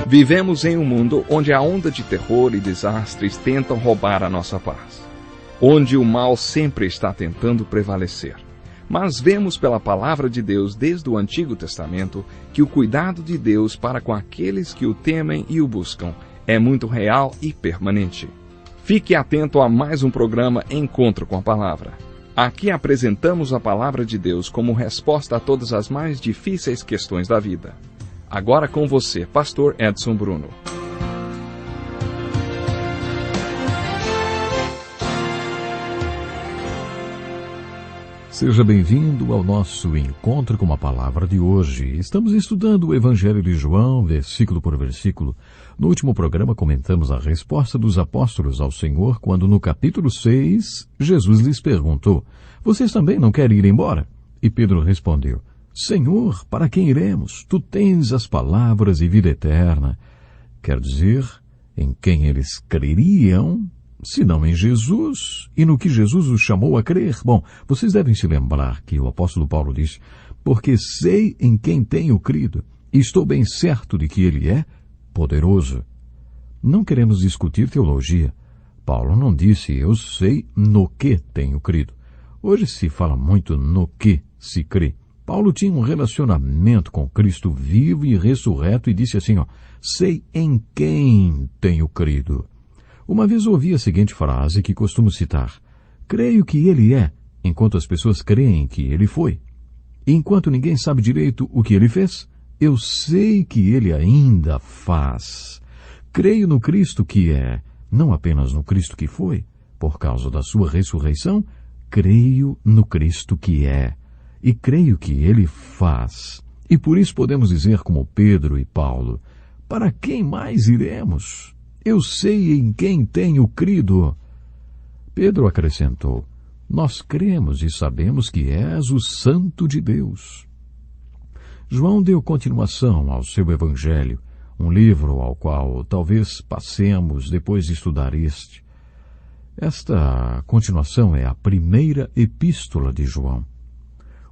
Vivemos em um mundo onde a onda de terror e desastres tentam roubar a nossa paz, onde o mal sempre está tentando prevalecer. Mas vemos pela palavra de Deus desde o Antigo Testamento que o cuidado de Deus para com aqueles que o temem e o buscam é muito real e permanente. Fique atento a mais um programa Encontro com a Palavra. Aqui apresentamos a palavra de Deus como resposta a todas as mais difíceis questões da vida. Agora com você, Pastor Edson Bruno. Seja bem-vindo ao nosso Encontro com a Palavra de hoje. Estamos estudando o Evangelho de João, versículo por versículo. No último programa comentamos a resposta dos apóstolos ao Senhor quando no capítulo 6, Jesus lhes perguntou: "Vocês também não querem ir embora?" E Pedro respondeu: "Senhor, para quem iremos? Tu tens as palavras de vida eterna." Quer dizer, em quem eles creriam, senão em Jesus e no que Jesus os chamou a crer. Bom, vocês devem se lembrar que o apóstolo Paulo diz: "Porque sei em quem tenho crido, e estou bem certo de que ele é poderoso." Não queremos discutir teologia. Paulo não disse: "Eu sei no que tenho crido." Hoje se fala muito no que se crê. Paulo tinha um relacionamento com Cristo vivo e ressurreto e disse assim, "Sei em quem tenho crido." Uma vez ouvi a seguinte frase que costumo citar: "Creio que ele é, enquanto as pessoas creem que ele foi. E enquanto ninguém sabe direito o que ele fez, eu sei que ele ainda faz. Creio no Cristo que é, não apenas no Cristo que foi, por causa da sua ressurreição, creio no Cristo que é. E creio que ele faz." E por isso podemos dizer como Pedro e Paulo: "Para quem mais iremos? Eu sei em quem tenho crido." Pedro acrescentou: "Nós cremos e sabemos que és o Santo de Deus." João deu continuação ao seu Evangelho, um livro ao qual talvez passemos depois de estudar este. Esta continuação é a primeira epístola de João.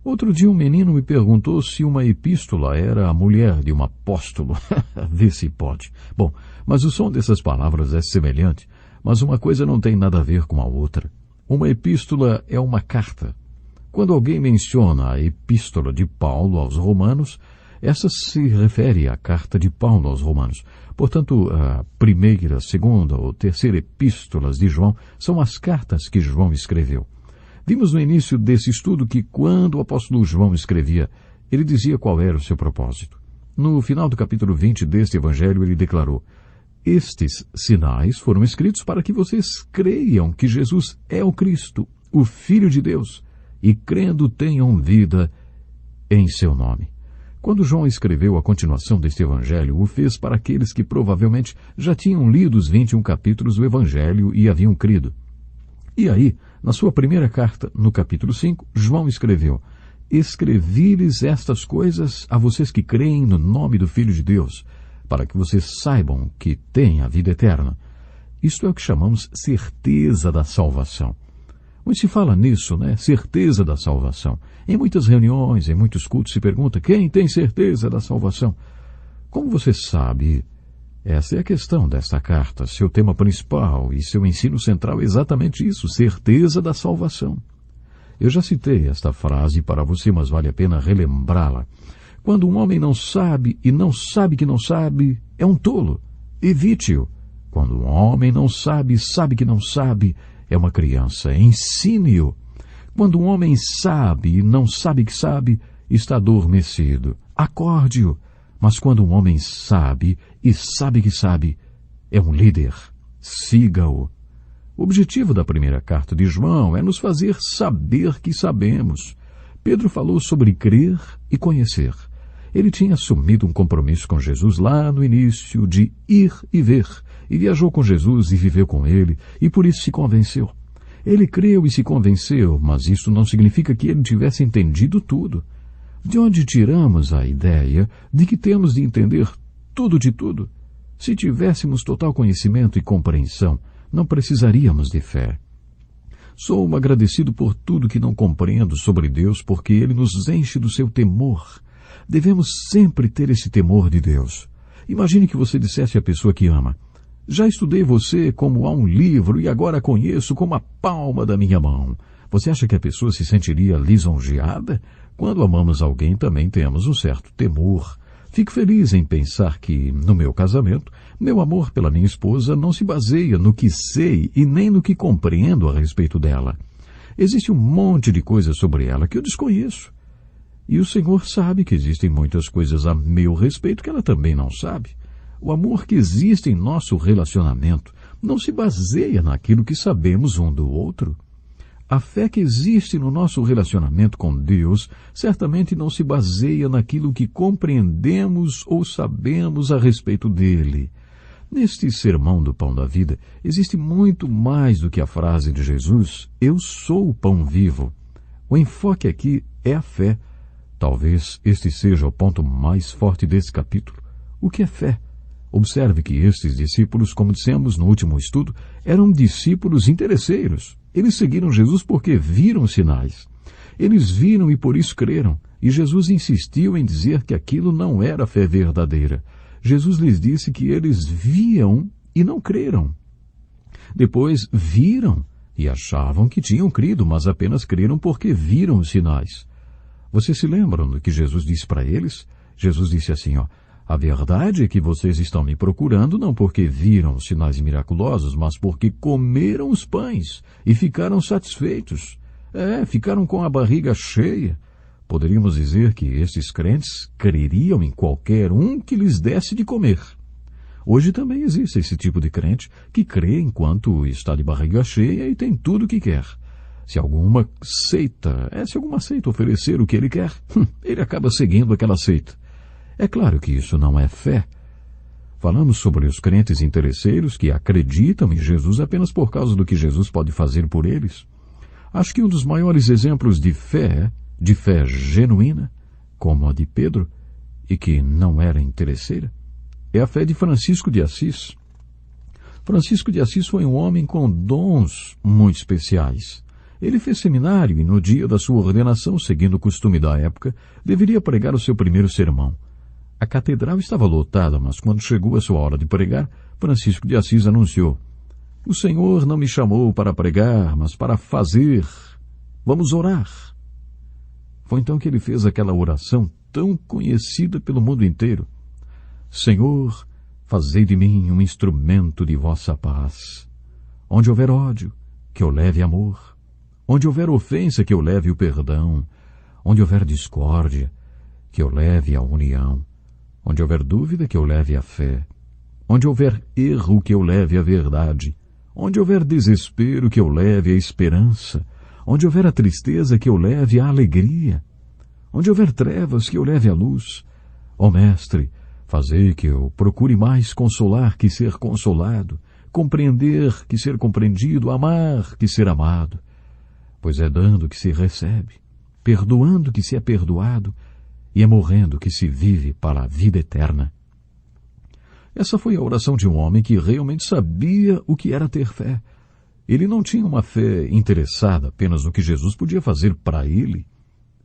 Outro dia um menino me perguntou se uma epístola era a mulher de um apóstolo. Vê se pode. Bom, mas o som dessas palavras é semelhante, mas uma coisa não tem nada a ver com a outra. Uma epístola é uma carta. Quando alguém menciona a epístola de Paulo aos Romanos, essa se refere à carta de Paulo aos Romanos. Portanto, a primeira, segunda ou terceira epístolas de João são as cartas que João escreveu. Vimos no início desse estudo que quando o apóstolo João escrevia, ele dizia qual era o seu propósito. No final do capítulo 20 deste evangelho, ele declarou: "Estes sinais foram escritos para que vocês creiam que Jesus é o Cristo, o Filho de Deus, e crendo tenham vida em seu nome." Quando João escreveu a continuação deste evangelho, o fez para aqueles que provavelmente já tinham lido os 21 capítulos do evangelho e haviam crido. E aí, na sua primeira carta, no capítulo 5, João escreveu: "Escrevi-lhes estas coisas a vocês que creem no nome do Filho de Deus, para que vocês saibam que têm a vida eterna." Isto é o que chamamos certeza da salvação. Onde se fala nisso, certeza da salvação. Em muitas reuniões, em muitos cultos se pergunta: quem tem certeza da salvação? Como você sabe, essa é a questão desta carta. Seu tema principal e seu ensino central é exatamente isso: certeza da salvação. Eu já citei esta frase para você, mas vale a pena relembrá-la. Quando um homem não sabe e não sabe que não sabe, é um tolo. Evite-o. Quando um homem não sabe e sabe que não sabe, é uma criança. Ensine-o. Quando um homem sabe e não sabe que sabe, está adormecido. Acorde-o. Mas quando um homem sabe e sabe que sabe, é um líder. Siga-o. O objetivo da primeira carta de João é nos fazer saber que sabemos. Pedro falou sobre crer e conhecer. Ele tinha assumido um compromisso com Jesus lá no início de ir e ver, e viajou com Jesus e viveu com ele, e por isso se convenceu. Ele creu e se convenceu, mas isso não significa que ele tivesse entendido tudo. De onde tiramos a ideia de que temos de entender tudo de tudo? Se tivéssemos total conhecimento e compreensão, não precisaríamos de fé. Sou agradecido por tudo que não compreendo sobre Deus, porque Ele nos enche do seu temor. Devemos sempre ter esse temor de Deus. Imagine que você dissesse à pessoa que ama: já estudei você como a um livro e agora a conheço como a palma da minha mão. Você acha que a pessoa se sentiria lisonjeada? Quando amamos alguém, também temos um certo temor. Fico feliz em pensar que, no meu casamento, meu amor pela minha esposa não se baseia no que sei e nem no que compreendo a respeito dela. Existe um monte de coisas sobre ela que eu desconheço. E o Senhor sabe que existem muitas coisas a meu respeito que ela também não sabe. O amor que existe em nosso relacionamento não se baseia naquilo que sabemos um do outro. A fé que existe no nosso relacionamento com Deus certamente não se baseia naquilo que compreendemos ou sabemos a respeito dele. Neste sermão do Pão da Vida, existe muito mais do que a frase de Jesus: eu sou o pão vivo. O enfoque aqui é a fé. Talvez este seja o ponto mais forte desse capítulo. O que é fé? Observe que estes discípulos, como dissemos no último estudo, eram discípulos interesseiros. Eles seguiram Jesus porque viram sinais. Eles viram e por isso creram. E Jesus insistiu em dizer que aquilo não era fé verdadeira. Jesus lhes disse que eles viam e não creram. Depois viram e achavam que tinham crido, mas apenas creram porque viram os sinais. Vocês se lembram do que Jesus disse para eles? Jesus disse assim, a verdade é que vocês estão me procurando não porque viram os sinais miraculosos, mas porque comeram os pães e ficaram satisfeitos. Ficaram com a barriga cheia. Poderíamos dizer que estes crentes creriam em qualquer um que lhes desse de comer. Hoje também existe esse tipo de crente que crê enquanto está de barriga cheia e tem tudo o que quer. Se alguma seita oferecer o que ele quer, ele acaba seguindo aquela seita. É claro que isso não é fé. Falamos sobre os crentes interesseiros que acreditam em Jesus apenas por causa do que Jesus pode fazer por eles. Acho que um dos maiores exemplos de fé genuína, como a de Pedro, e que não era interesseira, é a fé de Francisco de Assis. Francisco de Assis foi um homem com dons muito especiais. Ele fez seminário e no dia da sua ordenação, seguindo o costume da época, deveria pregar o seu primeiro sermão. A catedral estava lotada, mas quando chegou a sua hora de pregar, Francisco de Assis anunciou: o Senhor não me chamou para pregar, mas para fazer. Vamos orar. Foi então que ele fez aquela oração tão conhecida pelo mundo inteiro. Senhor, fazei de mim um instrumento de vossa paz. Onde houver ódio, que eu leve amor. Onde houver ofensa, que eu leve o perdão. Onde houver discórdia, que eu leve a união. Onde houver dúvida, que eu leve a fé. Onde houver erro, que eu leve a verdade. Onde houver desespero, que eu leve a esperança. Onde houver a tristeza, que eu leve a alegria. Onde houver trevas, que eu leve a luz. Ó Mestre, fazei que eu procure mais consolar que ser consolado, compreender que ser compreendido, amar que ser amado. Pois é dando que se recebe, perdoando que se é perdoado, e é morrendo que se vive para a vida eterna. Essa foi a oração de um homem que realmente sabia o que era ter fé. Ele não tinha uma fé interessada apenas no que Jesus podia fazer para ele.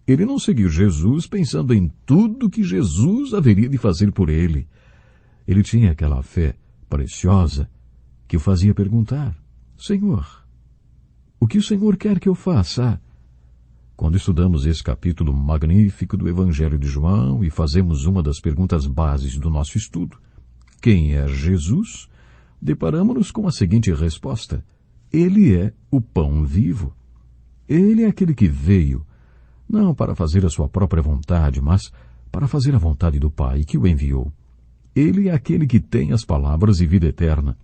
Ele não seguiu Jesus pensando em tudo que Jesus haveria de fazer por ele. Ele tinha aquela fé preciosa que o fazia perguntar: Senhor, o que o Senhor quer que eu faça? Quando estudamos esse capítulo magnífico do Evangelho de João e fazemos uma das perguntas bases do nosso estudo, quem é Jesus? Deparamos-nos com a seguinte resposta: Ele é o pão vivo. Ele é aquele que veio, não para fazer a sua própria vontade, mas para fazer a vontade do Pai que o enviou. Ele é aquele que tem as palavras de vida eterna.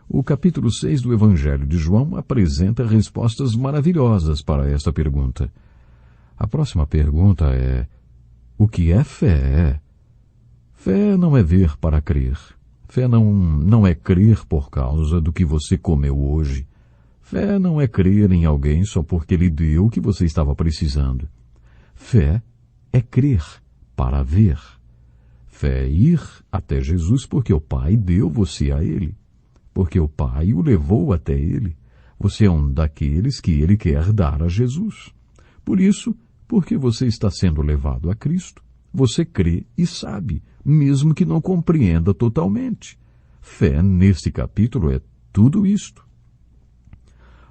O capítulo 6 do Evangelho de João apresenta respostas maravilhosas para esta pergunta. A próxima pergunta é: o que é fé? Fé não é ver para crer. Fé não é crer por causa do que você comeu hoje. Fé não é crer em alguém só porque ele deu o que você estava precisando. Fé é crer para ver. Fé é ir até Jesus porque o Pai deu você a Ele. Porque o Pai o levou até Ele. Você é um daqueles que Ele quer dar a Jesus. Por isso, porque você está sendo levado a Cristo, você crê e sabe, mesmo que não compreenda totalmente. Fé, neste capítulo, é tudo isto.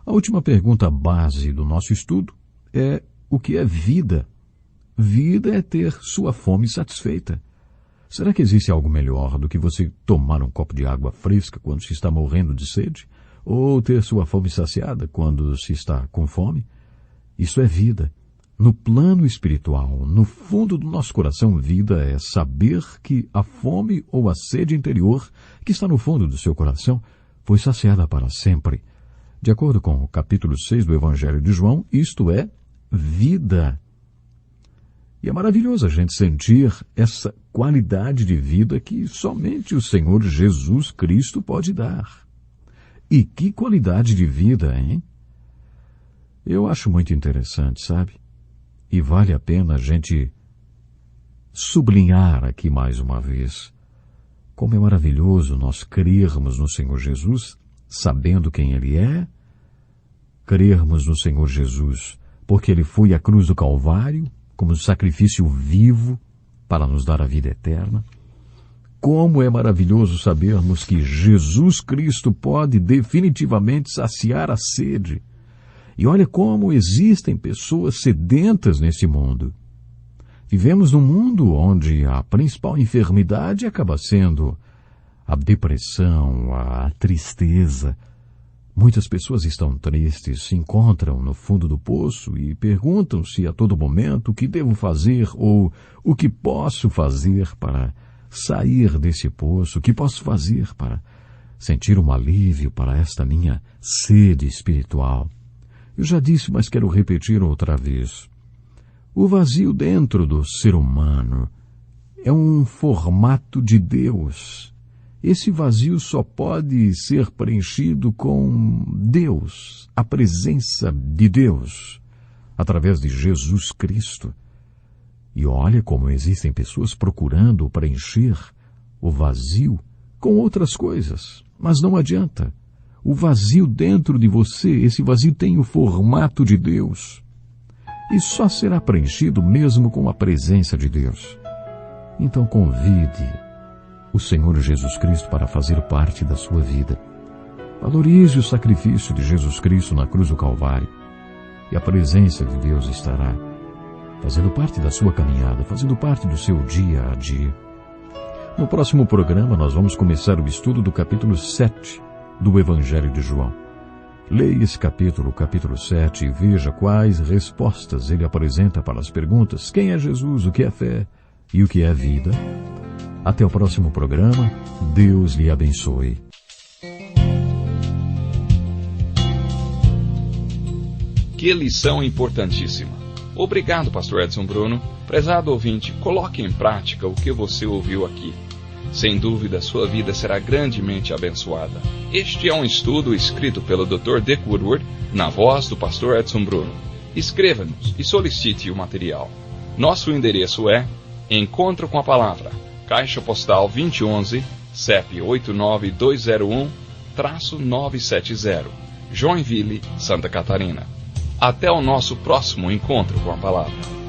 A última pergunta base do nosso estudo é: o que é vida? Vida é ter sua fome satisfeita. Será que existe algo melhor do que você tomar um copo de água fresca quando se está morrendo de sede? Ou ter sua fome saciada quando se está com fome? Isso é vida. No plano espiritual, no fundo do nosso coração, vida é saber que a fome ou a sede interior que está no fundo do seu coração foi saciada para sempre. De acordo com o capítulo 6 do Evangelho de João, isto é vida. E é maravilhoso a gente sentir essa qualidade de vida que somente o Senhor Jesus Cristo pode dar. E que qualidade de vida, hein? Eu acho muito interessante, sabe? E vale a pena a gente sublinhar aqui mais uma vez como é maravilhoso nós crermos no Senhor Jesus, sabendo quem Ele é, crermos no Senhor Jesus porque Ele foi à cruz do Calvário como sacrifício vivo para nos dar a vida eterna. Como é maravilhoso sabermos que Jesus Cristo pode definitivamente saciar a sede. E olha como existem pessoas sedentas nesse mundo. Vivemos num mundo onde a principal enfermidade acaba sendo a depressão, a tristeza. Muitas pessoas estão tristes, se encontram no fundo do poço e perguntam-se a todo momento o que devo fazer ou o que posso fazer para sair desse poço, o que posso fazer para sentir um alívio para esta minha sede espiritual. Eu já disse, mas quero repetir outra vez. O vazio dentro do ser humano é um formato de Deus. Esse vazio só pode ser preenchido com Deus, a presença de Deus, através de Jesus Cristo. E olha como existem pessoas procurando preencher o vazio com outras coisas, mas não adianta. O vazio dentro de você, esse vazio tem o formato de Deus. E só será preenchido mesmo com a presença de Deus. Então convide o Senhor Jesus Cristo para fazer parte da sua vida. Valorize o sacrifício de Jesus Cristo na cruz do Calvário. E a presença de Deus estará fazendo parte da sua caminhada, fazendo parte do seu dia a dia. No próximo programa nós vamos começar o estudo do capítulo 7 do Evangelho de João. Leia esse capítulo, o capítulo 7, e veja quais respostas ele apresenta para as perguntas: quem é Jesus, o que é fé e o que é vida. Até o próximo programa. Deus lhe abençoe. Que lição importantíssima. Obrigado, pastor Edson Bruno. Prezado ouvinte, coloque em prática o que você ouviu aqui. Sem dúvida, sua vida será grandemente abençoada. Este é um estudo escrito pelo Dr. Dick Woodward, na voz do pastor Edson Bruno. Escreva-nos e solicite o material. Nosso endereço é Encontro com a Palavra, Caixa Postal 2011, CEP 89201-970, Joinville, Santa Catarina. Até o nosso próximo Encontro com a Palavra.